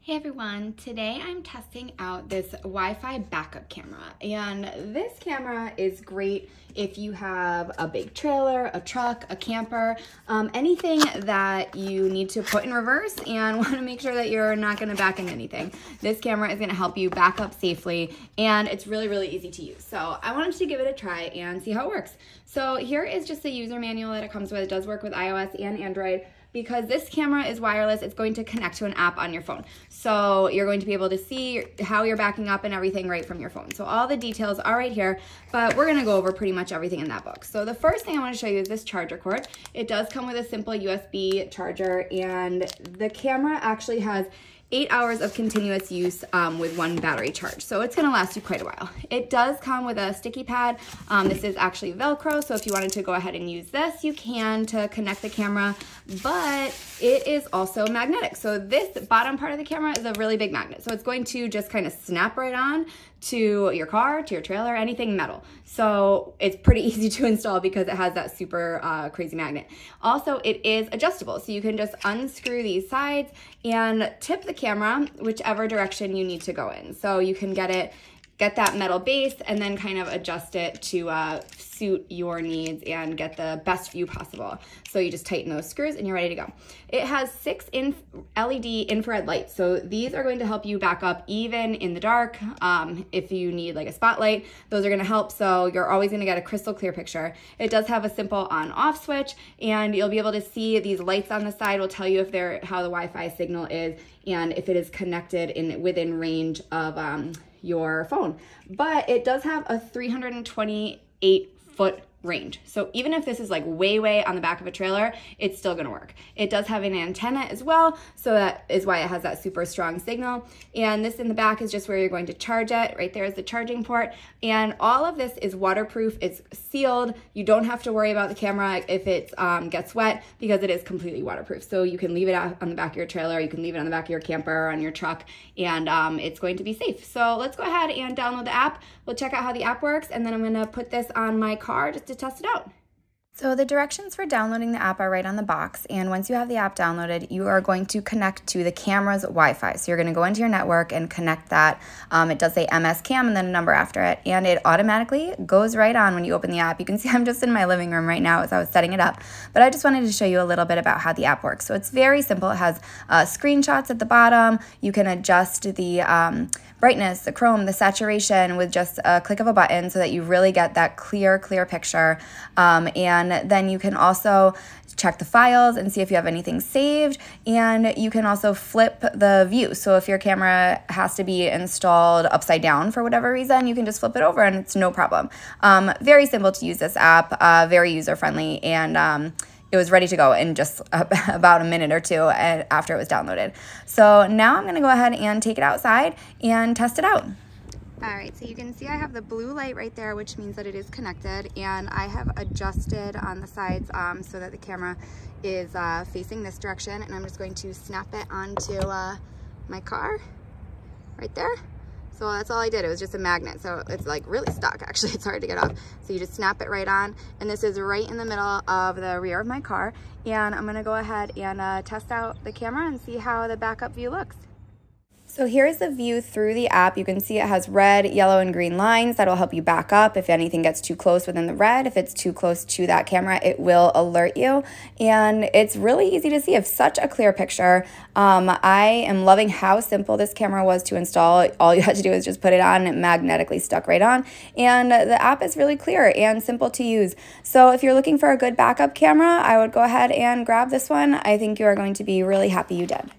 Hey everyone, today I'm testing out this Wi-Fi backup camera, and this camera is great if you have a big trailer, a truck, a camper, anything that you need to put in reverse and want to make sure that you're not going to back into anything. This camera is going to help you back up safely, and it's really easy to use. So I wanted to give it a try and see how it works. So here is just the user manual that it comes with. It does work with iOS and Android. Because this camera is wireless, it's going to connect to an app on your phone. So you're going to be able to see how you're backing up and everything right from your phone. So all the details are right here, but we're gonna go over pretty much everything in that book. So the first thing I wanna show you is this charger cord. It does come with a simple USB charger, and the camera actually has 8 hours of continuous use with one battery charge. So it's gonna last you quite a while. It does come with a sticky pad. This is actually Velcro, so if you wanted to go ahead and use this, you can to connect the camera, but it is also magnetic. So this bottom part of the camera is a really big magnet. So it's going to just kind of snap right on to your car, to your trailer, anything metal. So it's pretty easy to install because it has that super crazy magnet. Also, it is adjustable, so you can just unscrew these sides and tip the camera whichever direction you need to go in. So you can get that metal base and then kind of adjust it to suit your needs and get the best view possible. So you just tighten those screws and you're ready to go. It has 6 LED infrared lights. So these are going to help you back up even in the dark. If you need like a spotlight, those are gonna help. So you're always gonna get a crystal clear picture. It does have a simple on-off switch, and you'll be able to see these lights on the side will tell you if how the Wi-Fi signal is and if it is connected within range of your phone. But it does have a 328-foot range. So even if this is like way on the back of a trailer, it's still gonna work. It does have an antenna as well, so that is why it has that super strong signal. And this in the back is just where you're going to charge it. Right there is the charging port. And all of this is waterproof. It's sealed. You don't have to worry about the camera if it gets wet, because it is completely waterproof. So you can leave it out on the back of your trailer, you can leave it on the back of your camper or on your truck, and it's going to be safe. So let's go ahead and download the app. We'll check out how the app works, and then I'm gonna put this on my car just to test it out. So the directions for downloading the app are right on the box, and once you have the app downloaded, you are going to connect to the camera's Wi-Fi. So you're going to go into your network and connect that. It does say MHCABSR and then a number after it, and it automatically goes right on when you open the app. You can see I'm just in my living room right now as I was setting it up, but I just wanted to show you a little bit about how the app works. So it's very simple. It has screenshots at the bottom. You can adjust the brightness, the chrome, the saturation with just a click of a button so that you really get that clear picture. And then you can also check the files and see if you have anything saved, and you can also flip the view. So if your camera has to be installed upside down for whatever reason, you can just flip it over and it's no problem. Very simple to use this app, very user-friendly, and it was ready to go in just about a minute or two after it was downloaded. So now I'm gonna go ahead and take it outside and test it out. All right, so you can see I have the blue light right there, which means that it is connected, and I have adjusted on the sides so that the camera is facing this direction, and I'm just going to snap it onto my car right there. So that's all I did. It was just a magnet, so it's like really stuck. Actually, it's hard to get off. So you just snap it right on, and this is right in the middle of the rear of my car, and I'm gonna go ahead and test out the camera and see how the backup view looks. So here's the view through the app. You can see it has red, yellow, and green lines that will help you back up if anything gets too close within the red. If it's too close to that camera, it will alert you. And it's really easy to see. It's such a clear picture. I am loving how simple this camera was to install. All you had to do is just put it on, and it magnetically stuck right on. And the app is really clear and simple to use. So if you're looking for a good backup camera, I would go ahead and grab this one. I think you are going to be really happy you did.